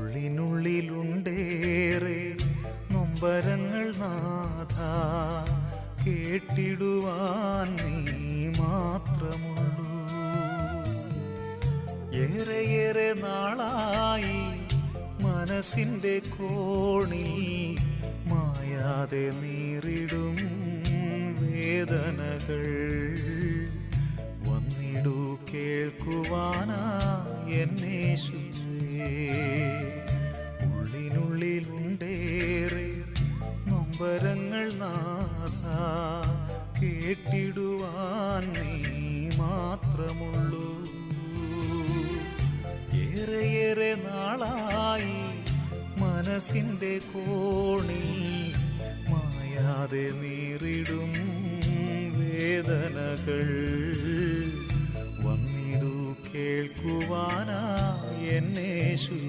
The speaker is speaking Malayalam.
ഉള്ളിനുള്ളിലുണ്ടേറെ നൊമ്പരങ്ങൾ നാഥ, കേട്ടിടുവാൻ നീ മാത്രമുള്ളൂ. ഏറെയേറെ നാളായി മനസ്സിന്റെ കോണിൽ മായാതെ നീറിടും വേദനകൾ. വന്നിടൂ കേൾക്കുവാനാ എന്നേശുവേ. ഉള്ളിനുള്ളിലുണ്ടേറെ നൊമ്പരങ്ങൾ നാഥ, കേട്ടിടുവാൻ നീ മാത്രമുള്ളൂ. ഏറെയേറെ നാളായി മനസ്സിന്റെ കോണിൽ മായാതെ നീറിടും വേദനകൾ. വന്നിടൂ കേൾക്കുവാനാ എന്നേശു.